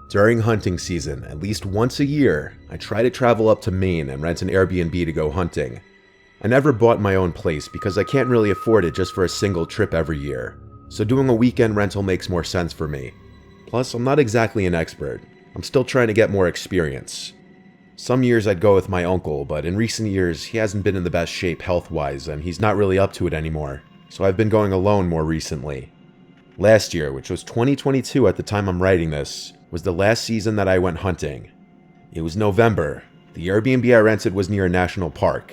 During hunting season, at least once a year, I try to travel up to Maine and rent an Airbnb to go hunting. I never bought my own place because I can't really afford it just for a single trip every year, so doing a weekend rental makes more sense for me. Plus, I'm not exactly an expert. I'm still trying to get more experience. Some years I'd go with my uncle, but in recent years he hasn't been in the best shape health-wise and he's not really up to it anymore, so I've been going alone more recently. Last year, which was 2022 at the time I'm writing this, was the last season that I went hunting. It was November. The Airbnb I rented was near a national park.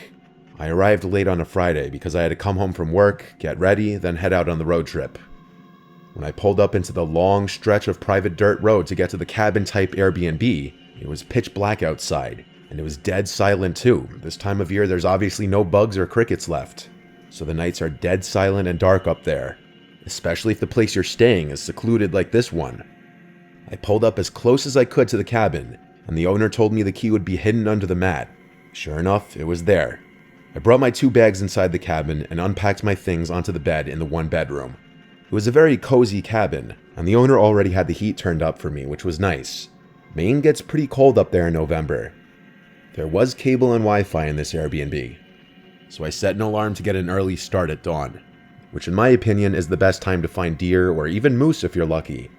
I arrived late on a Friday because I had to come home from work, get ready, then head out on the road trip. When I pulled up into the long stretch of private dirt road to get to the cabin-type Airbnb, it was pitch black outside, and it was dead silent too. This time of year there's obviously no bugs or crickets left, so the nights are dead silent and dark up there, especially if the place you're staying is secluded like this one. I pulled up as close as I could to the cabin, and the owner told me the key would be hidden under the mat. Sure enough, it was there. I brought my 2 bags inside the cabin and unpacked my things onto the bed in the 1 bedroom. It was a very cozy cabin, and the owner already had the heat turned up for me, which was nice. Maine gets pretty cold up there in November. There was cable and Wi-Fi in this Airbnb, so I set an alarm to get an early start at dawn, which in my opinion is the best time to find deer or even moose if you're lucky.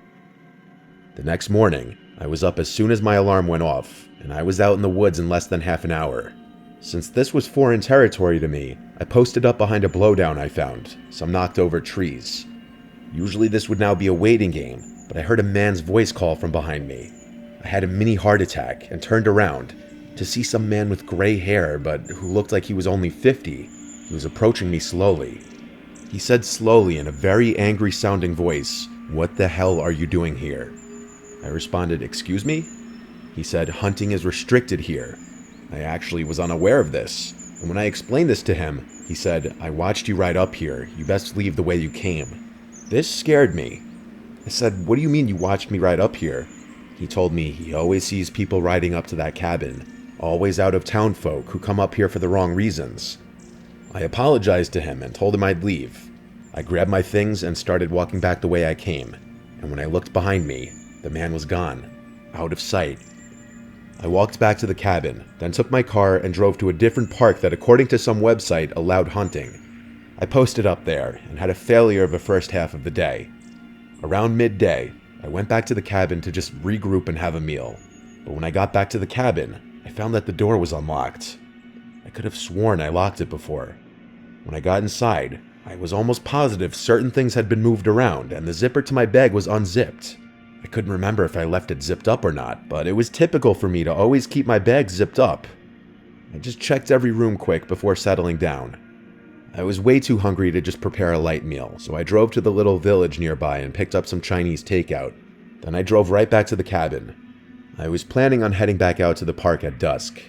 The next morning, I was up as soon as my alarm went off, and I was out in the woods in less than half an hour. Since this was foreign territory to me, I posted up behind a blowdown I found, some knocked over trees. Usually this would now be a waiting game, but I heard a man's voice call from behind me. I had a mini heart attack and turned around to see some man with gray hair, but who looked like he was only 50. He was approaching me slowly. He said slowly in a very angry sounding voice, "What the hell are you doing here?" I responded, "Excuse me?" He said, "Hunting is restricted here." I actually was unaware of this, and when I explained this to him, he said, "I watched you ride up here. You best leave the way you came." This scared me. I said, "What do you mean you watched me ride up here?" He told me he always sees people riding up to that cabin, always out of town folk who come up here for the wrong reasons. I apologized to him and told him I'd leave. I grabbed my things and started walking back the way I came, and when I looked behind me, the man was gone, out of sight. I walked back to the cabin, then took my car and drove to a different park that according to some website allowed hunting. I posted up there and had a failure of the first half of the day. Around midday, I went back to the cabin to just regroup and have a meal. But when I got back to the cabin, I found that the door was unlocked. I could have sworn I locked it before. When I got inside, I was almost positive certain things had been moved around and the zipper to my bag was unzipped. I couldn't remember if I left it zipped up or not, but it was typical for me to always keep my bag zipped up. I just checked every room quick before settling down. I was way too hungry to just prepare a light meal, so I drove to the little village nearby and picked up some Chinese takeout. Then I drove right back to the cabin. I was planning on heading back out to the park at dusk.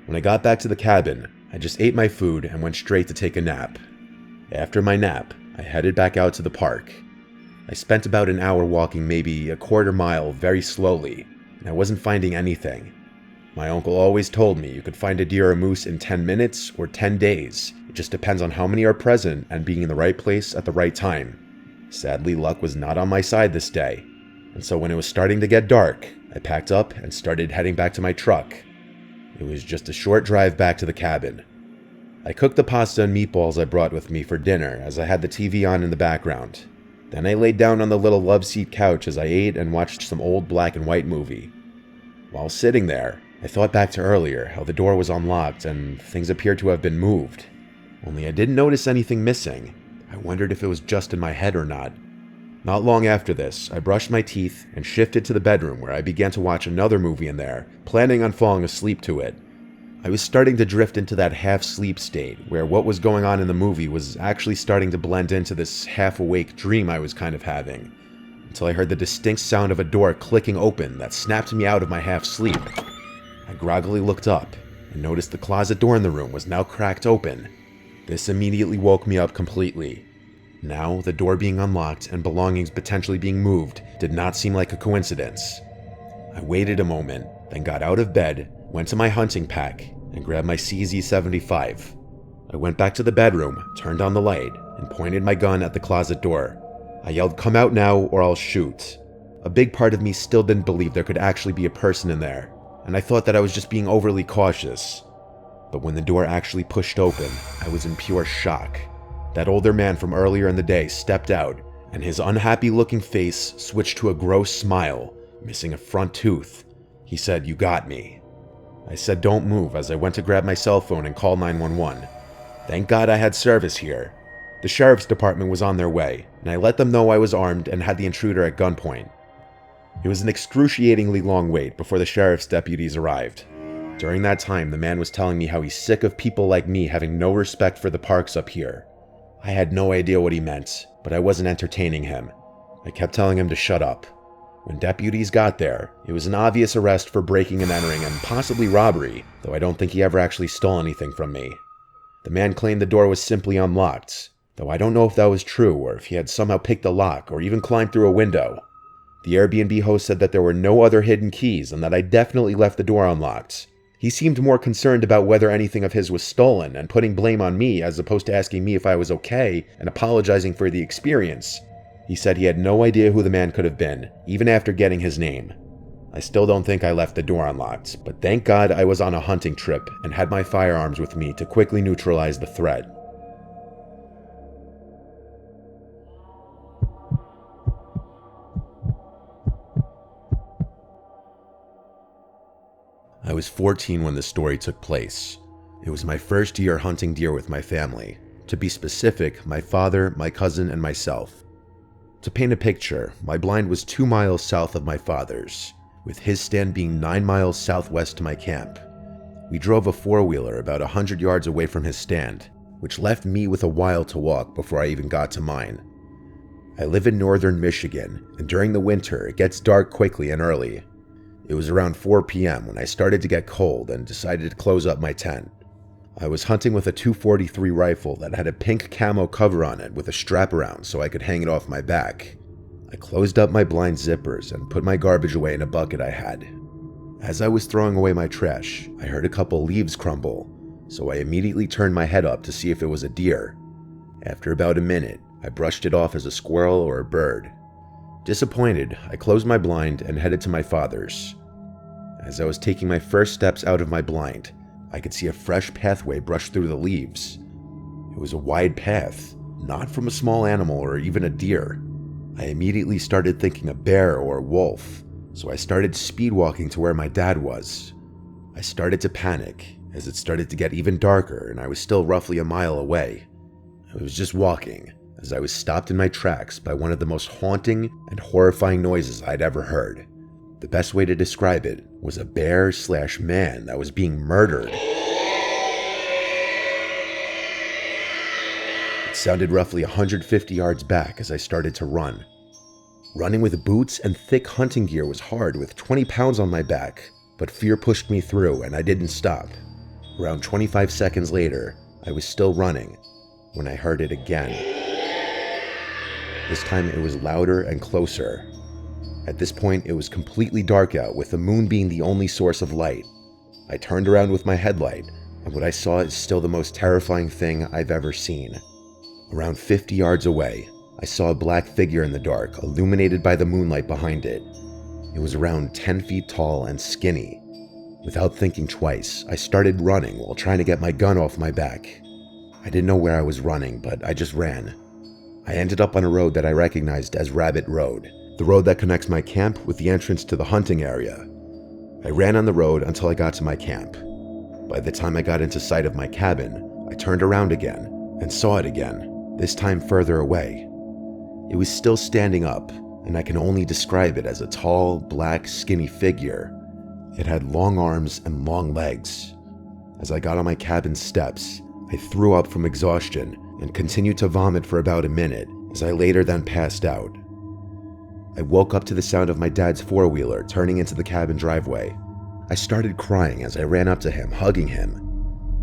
When I got back to the cabin, I just ate my food and went straight to take a nap. After my nap, I headed back out to the park. I spent about an hour walking maybe a quarter mile very slowly, and I wasn't finding anything. My uncle always told me you could find a deer or moose in 10 minutes or 10 days. It just depends on how many are present and being in the right place at the right time. Sadly, luck was not on my side this day, and so when it was starting to get dark, I packed up and started heading back to my truck. It was just a short drive back to the cabin. I cooked the pasta and meatballs I brought with me for dinner as I had the TV on in the background. Then I laid down on the little love seat couch as I ate and watched some old black and white movie. While sitting there, I thought back to earlier, how the door was unlocked and things appeared to have been moved. Only I didn't notice anything missing. I wondered if it was just in my head or not. Not long after this, I brushed my teeth and shifted to the bedroom where I began to watch another movie in there, planning on falling asleep to it. I was starting to drift into that half-sleep state, where what was going on in the movie was actually starting to blend into this half-awake dream I was kind of having, until I heard the distinct sound of a door clicking open that snapped me out of my half-sleep. I groggily looked up and noticed the closet door in the room was now cracked open. This immediately woke me up completely. Now, the door being unlocked and belongings potentially being moved did not seem like a coincidence. I waited a moment, then got out of bed, went to my hunting pack, and grabbed my CZ75. I went back to the bedroom, turned on the light, and pointed my gun at the closet door. I yelled, "Come out now or I'll shoot." A big part of me still didn't believe there could actually be a person in there, and I thought that I was just being overly cautious. But when the door actually pushed open, I was in pure shock. That older man from earlier in the day stepped out, and his unhappy-looking face switched to a gross smile, missing a front tooth. He said, "You got me." I said don't move as I went to grab my cell phone and call 911. Thank God I had service here. The sheriff's department was on their way, and I let them know I was armed and had the intruder at gunpoint. It was an excruciatingly long wait before the sheriff's deputies arrived. During that time, the man was telling me how he's sick of people like me having no respect for the parks up here. I had no idea what he meant, but I wasn't entertaining him. I kept telling him to shut up. When deputies got there, it was an obvious arrest for breaking and entering and possibly robbery, though I don't think he ever actually stole anything from me. The man claimed the door was simply unlocked, though I don't know if that was true or if he had somehow picked the lock or even climbed through a window. The Airbnb host said that there were no other hidden keys and that I definitely left the door unlocked. He seemed more concerned about whether anything of his was stolen and putting blame on me as opposed to asking me if I was okay and apologizing for the experience. He said he had no idea who the man could have been, even after getting his name. I still don't think I left the door unlocked, but thank God I was on a hunting trip and had my firearms with me to quickly neutralize the threat. I was 14 when this story took place. It was my first year hunting deer with my family. To be specific, my father, my cousin, and myself. To paint a picture, my blind was 2 miles south of my father's, with his stand being 9 miles southwest to my camp. We drove a four-wheeler about 100 yards away from his stand, which left me with a while to walk before I even got to mine. I live in northern Michigan, and during the winter it gets dark quickly and early. It was around 4 p.m. when I started to get cold and decided to close up my tent. I was hunting with a .243 rifle that had a pink camo cover on it with a strap around so I could hang it off my back. I closed up my blind zippers and put my garbage away in a bucket I had. As I was throwing away my trash, I heard a couple leaves crumble, so I immediately turned my head up to see if it was a deer. After about a minute, I brushed it off as a squirrel or a bird. Disappointed, I closed my blind and headed to my father's. As I was taking my first steps out of my blind, I could see a fresh pathway brush through the leaves. It was a wide path, not from a small animal or even a deer. I immediately started thinking a bear or a wolf, so I started speed walking to where my dad was. I started to panic as it started to get even darker and I was still roughly a mile away. I was just walking as I was stopped in my tracks by one of the most haunting and horrifying noises I'd ever heard. The best way to describe it was a bear/man that was being murdered. It sounded roughly 150 yards back as I started to run. Running with boots and thick hunting gear was hard with 20 pounds on my back, but fear pushed me through and I didn't stop. Around 25 seconds later, I was still running when I heard it again. This time it was louder and closer. At this point, it was completely dark out, with the moon being the only source of light. I turned around with my headlight, and what I saw is still the most terrifying thing I've ever seen. Around 50 yards away, I saw a black figure in the dark, illuminated by the moonlight behind it. It was around 10 feet tall and skinny. Without thinking twice, I started running while trying to get my gun off my back. I didn't know where I was running, but I just ran. I ended up on a road that I recognized as Rabbit Road, the road that connects my camp with the entrance to the hunting area. I ran on the road until I got to my camp. By the time I got into sight of my cabin, I turned around again and saw it again, this time further away. It was still standing up, and I can only describe it as a tall, black, skinny figure. It had long arms and long legs. As I got on my cabin steps, I threw up from exhaustion and continued to vomit for about a minute as I later then passed out. I woke up to the sound of my dad's four-wheeler turning into the cabin driveway. I started crying as I ran up to him, hugging him.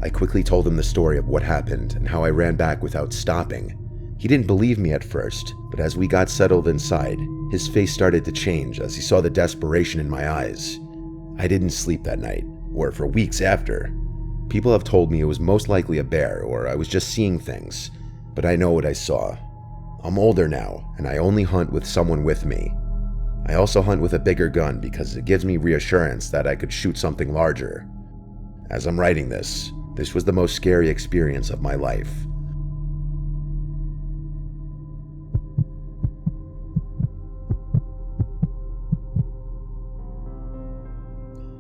I quickly told him the story of what happened and how I ran back without stopping. He didn't believe me at first, but as we got settled inside, his face started to change as he saw the desperation in my eyes. I didn't sleep that night, or for weeks after. People have told me it was most likely a bear or I was just seeing things, but I know what I saw. I'm older now, and I only hunt with someone with me. I also hunt with a bigger gun because it gives me reassurance that I could shoot something larger. As I'm writing this was the most scary experience of my life.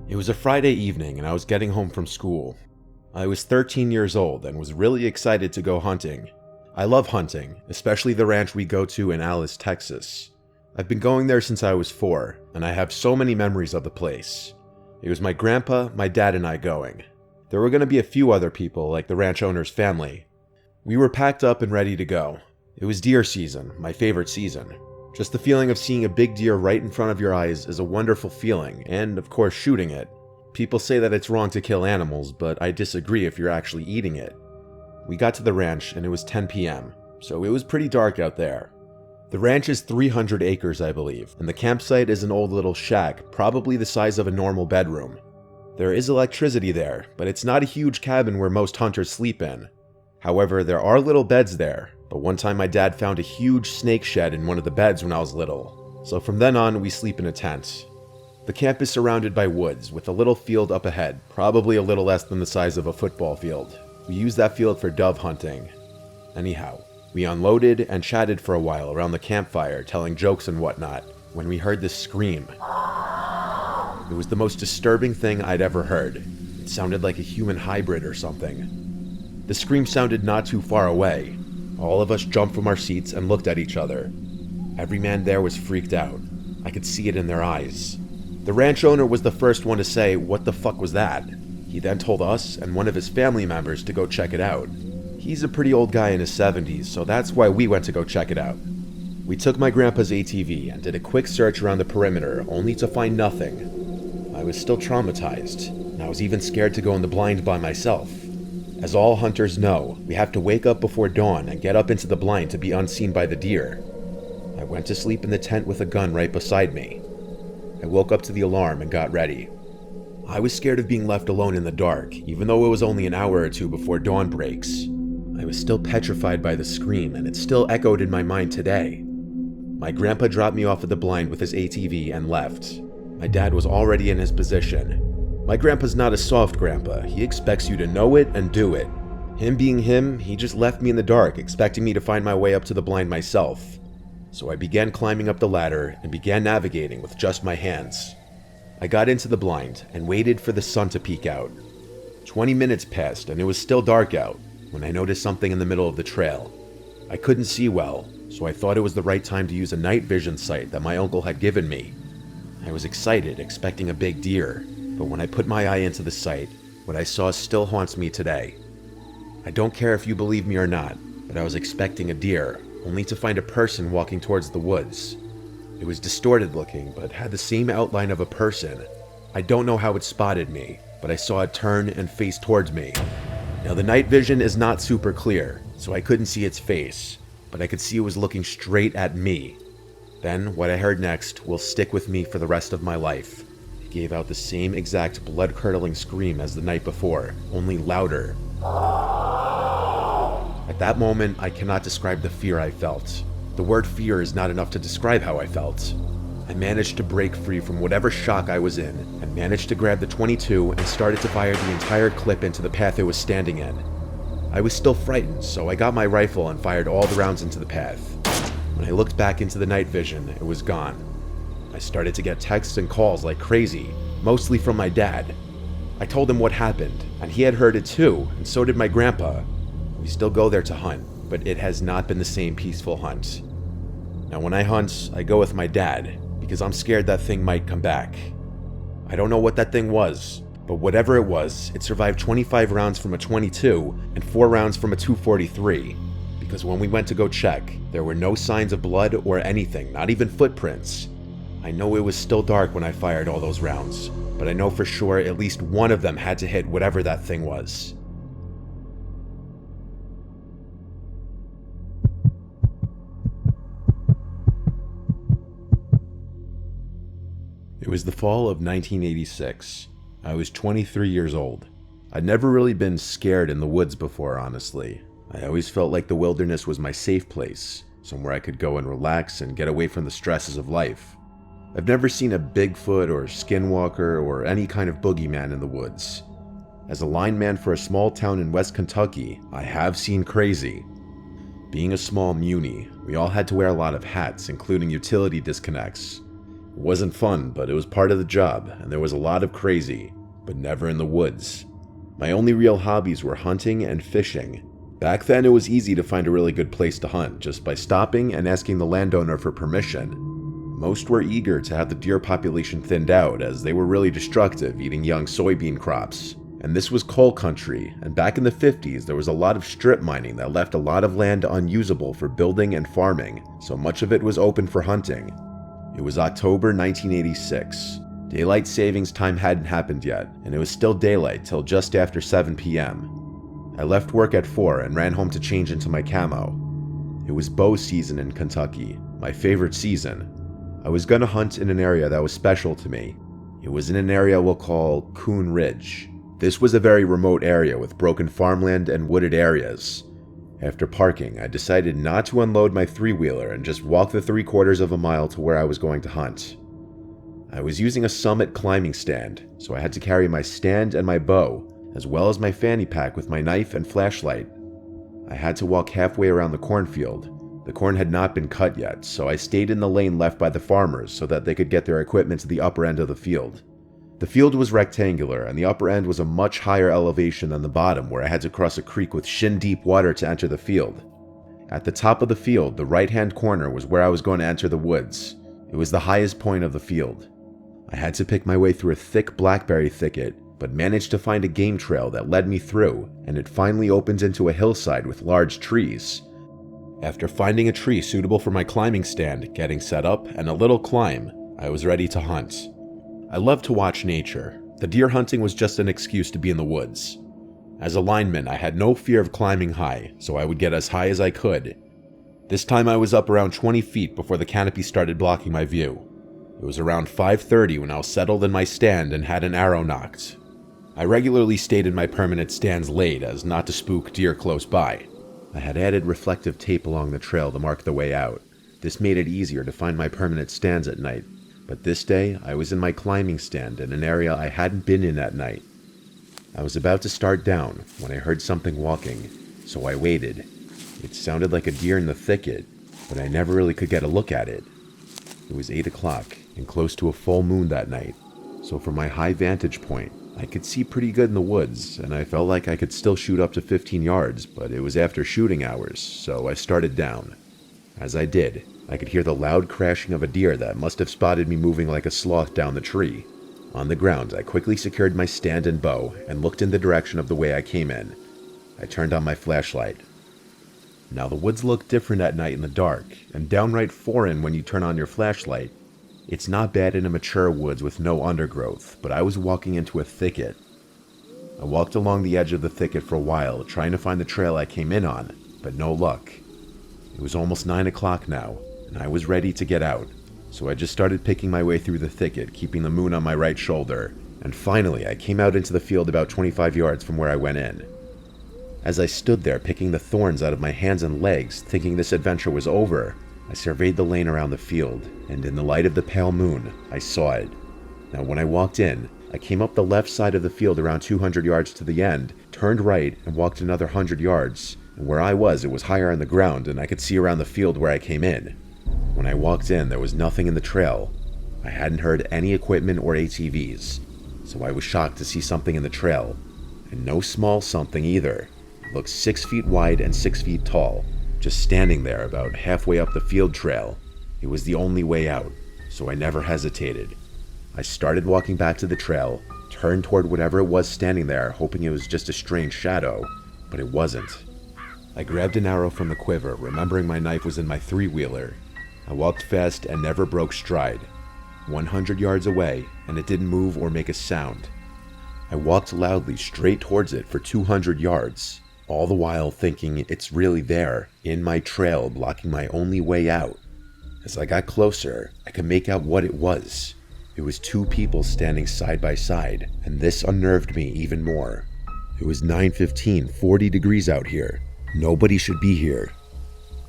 It was a Friday evening and I was getting home from school. I was 13 years old and was really excited to go hunting. I love hunting, especially the ranch we go to in Alice, Texas. I've been going there since I was 4, and I have so many memories of the place. It was my grandpa, my dad, and I going. There were going to be a few other people, like the ranch owner's family. We were packed up and ready to go. It was deer season, my favorite season. Just the feeling of seeing a big deer right in front of your eyes is a wonderful feeling, and of course shooting it. People say that it's wrong to kill animals, but I disagree if you're actually eating it. We got to the ranch and it was 10 p.m., so it was pretty dark out there. The ranch is 300 acres, I believe, and the campsite is an old little shack, probably the size of a normal bedroom. There is electricity there, but it's not a huge cabin where most hunters sleep in. However, there are little beds there, but one time my dad found a huge snake shed in one of the beds when I was little, so from then on we sleep in a tent. The camp is surrounded by woods, with a little field up ahead, probably a little less than the size of a football field. We use that field for dove hunting. Anyhow, we unloaded and chatted for a while around the campfire, telling jokes and whatnot, when we heard this scream. It was the most disturbing thing I'd ever heard. It sounded like a human hybrid or something. The scream sounded not too far away. All of us jumped from our seats and looked at each other. Every man there was freaked out. I could see it in their eyes. The ranch owner was the first one to say, "What the fuck was that?" He then told us and one of his family members to go check it out. He's a pretty old guy in his 70s, so that's why we went to go check it out. We took my grandpa's ATV and did a quick search around the perimeter, only to find nothing. I was still traumatized, and I was even scared to go in the blind by myself. As all hunters know, we have to wake up before dawn and get up into the blind to be unseen by the deer. I went to sleep in the tent with a gun right beside me. I woke up to the alarm and got ready. I was scared of being left alone in the dark, even though it was only an hour or two before dawn breaks. I was still petrified by the scream, and it still echoed in my mind today. My grandpa dropped me off at the blind with his ATV and left. My dad was already in his position. My grandpa's not a soft grandpa. He expects you to know it and do it. Him being him, he just left me in the dark, expecting me to find my way up to the blind myself. So I began climbing up the ladder and began navigating with just my hands. I got into the blind and waited for the sun to peek out. 20 minutes passed and it was still dark out when I noticed something in the middle of the trail. I couldn't see well, so I thought it was the right time to use a night vision sight that my uncle had given me. I was excited, expecting a big deer, but when I put my eye into the sight, what I saw still haunts me today. I don't care if you believe me or not, but I was expecting a deer, only to find a person walking towards the woods. It was distorted looking, but had the same outline of a person. I don't know how it spotted me, but I saw it turn and face towards me. Now the night vision is not super clear, so I couldn't see its face, but I could see it was looking straight at me. Then what I heard next will stick with me for the rest of my life. It gave out the same exact blood-curdling scream as the night before, only louder. At that moment, I cannot describe the fear I felt. The word fear is not enough to describe how I felt. I managed to break free from whatever shock I was in, and managed to grab the .22 and started to fire the entire clip into the path it was standing in. I was still frightened, so I got my rifle and fired all the rounds into the path. When I looked back into the night vision, it was gone. I started to get texts and calls like crazy, mostly from my dad. I told him what happened, and he had heard it too, and so did my grandpa. We still go there to hunt, but it has not been the same peaceful hunt. Now when I hunt, I go with my dad, because I'm scared that thing might come back. I don't know what that thing was, but whatever it was, it survived 25 rounds from a .22 and 4 rounds from a .243. Because when we went to go check, there were no signs of blood or anything, not even footprints. I know it was still dark when I fired all those rounds, but I know for sure at least one of them had to hit whatever that thing was. It was the fall of 1986. I was 23 years old. I'd never really been scared in the woods before, honestly. I always felt like the wilderness was my safe place, somewhere I could go and relax and get away from the stresses of life. I've never seen a Bigfoot or skinwalker or any kind of boogeyman in the woods. As a lineman for a small town in West Kentucky, I have seen crazy. Being a small muni, we all had to wear a lot of hats, including utility disconnects. It wasn't fun, but it was part of the job, and there was a lot of crazy, but never in the woods. My only real hobbies were hunting and fishing. Back then, it was easy to find a really good place to hunt just by stopping and asking the landowner for permission. Most were eager to have the deer population thinned out, as they were really destructive, eating young soybean crops. And this was coal country, and back in the 50s there was a lot of strip mining that left a lot of land unusable for building and farming, so much of it was open for hunting. It was October 1986. Daylight savings time hadn't happened yet, and it was still daylight till just after 7 p.m. I left work at 4 and ran home to change into my camo. It was bow season in Kentucky, my favorite season. I was gonna hunt in an area that was special to me. It was in an area we'll call Coon Ridge. This was a very remote area with broken farmland and wooded areas. After parking, I decided not to unload my three-wheeler and just walk the 3/4 of a mile to where I was going to hunt. I was using a Summit climbing stand, so I had to carry my stand and my bow, as well as my fanny pack with my knife and flashlight. I had to walk halfway around the cornfield. The corn had not been cut yet, so I stayed in the lane left by the farmers so that they could get their equipment to the upper end of the field. The field was rectangular, and the upper end was a much higher elevation than the bottom, where I had to cross a creek with shin-deep water to enter the field. At the top of the field, the right-hand corner was where I was going to enter the woods. It was the highest point of the field. I had to pick my way through a thick blackberry thicket, but managed to find a game trail that led me through, and it finally opened into a hillside with large trees. After finding a tree suitable for my climbing stand, getting set up, and a little climb, I was ready to hunt. I love to watch nature. The deer hunting was just an excuse to be in the woods. As a lineman, I had no fear of climbing high, so I would get as high as I could. This time I was up around 20 feet before the canopy started blocking my view. It was around 5:30 when I was settled in my stand and had an arrow nocked. I regularly stayed in my permanent stands late as not to spook deer close by. I had added reflective tape along the trail to mark the way out. This made it easier to find my permanent stands at night. But this day, I was in my climbing stand in an area I hadn't been in at night. I was about to start down when I heard something walking, so I waited. It sounded like a deer in the thicket, but I never really could get a look at it. It was 8 o'clock and close to a full moon that night, so from my high vantage point, I could see pretty good in the woods, and I felt like I could still shoot up to 15 yards, but it was after shooting hours, so I started down. As I did, I could hear the loud crashing of a deer that must have spotted me moving like a sloth down the tree. On the ground, I quickly secured my stand and bow and looked in the direction of the way I came in. I turned on my flashlight. Now the woods look different at night in the dark, and downright foreign when you turn on your flashlight. It's not bad in a mature woods with no undergrowth, but I was walking into a thicket. I walked along the edge of the thicket for a while, trying to find the trail I came in on, but no luck. It was almost 9 o'clock now, and I was ready to get out, so I just started picking my way through the thicket, keeping the moon on my right shoulder, and finally I came out into the field about 25 yards from where I went in. As I stood there picking the thorns out of my hands and legs, thinking this adventure was over, I surveyed the lane around the field, and in the light of the pale moon, I saw it. Now when I walked in, I came up the left side of the field around 200 yards to the end, turned right, and walked another 100 yards, and where I was, it was higher on the ground, and I could see around the field where I came in. When I walked in, there was nothing in the trail. I hadn't heard any equipment or ATVs, so I was shocked to see something in the trail, and no small something either. It looked 6 feet wide and 6 feet tall, just standing there about halfway up the field trail. It was the only way out, so I never hesitated. I started walking back to the trail, turned toward whatever it was standing there, hoping it was just a strange shadow, but it wasn't. I grabbed an arrow from the quiver, remembering my knife was in my three-wheeler. I walked fast and never broke stride. 100 yards away, and it didn't move or make a sound. I walked loudly straight towards it for 200 yards, all the while thinking it's really there, in my trail, blocking my only way out. As I got closer, I could make out what it was. It was 2 people standing side by side, and this unnerved me even more. It was 9:15, 40 degrees out here. Nobody should be here.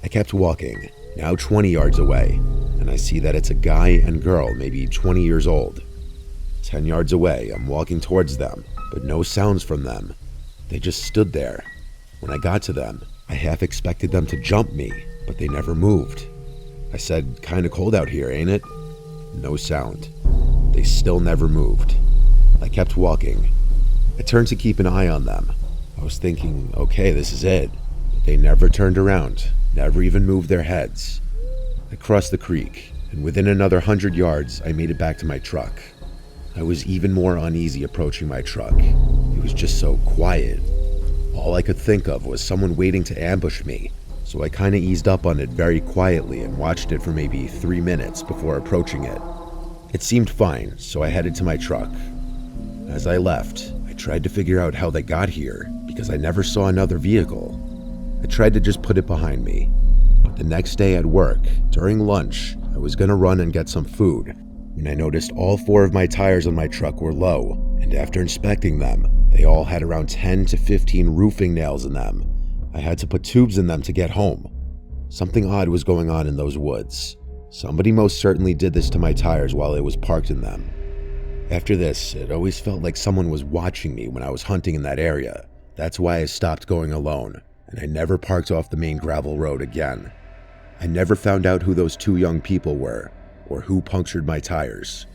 I kept walking, Now 20 yards away, and I see that it's a guy and girl, maybe 20 years old. 10 yards away, I'm walking towards them, but no sounds from them. They just stood there. When I got to them, I half expected them to jump me, but they never moved. I said, "Kinda cold out here, ain't it?" No sound. They still never moved. I kept walking. I turned to keep an eye on them. I was thinking, okay, this is it. But they never turned around, never even moved their heads. I crossed the creek, and within another 100 yards, I made it back to my truck. I was even more uneasy approaching my truck. It was just so quiet. All I could think of was someone waiting to ambush me, so I kinda eased up on it very quietly and watched it for maybe 3 minutes before approaching it. It seemed fine, so I headed to my truck. As I left, I tried to figure out how they got here, because I never saw another vehicle. I tried to just put it behind me. But the next day at work, during lunch, I was gonna run and get some food, when I noticed all 4 of my tires on my truck were low, and after inspecting them, they all had around 10 to 15 roofing nails in them. I had to put tubes in them to get home. Something odd was going on in those woods. Somebody most certainly did this to my tires while I was parked in them. After this, it always felt like someone was watching me when I was hunting in that area. That's why I stopped going alone, and I never parked off the main gravel road again. I never found out who those 2 young people were, or who punctured my tires.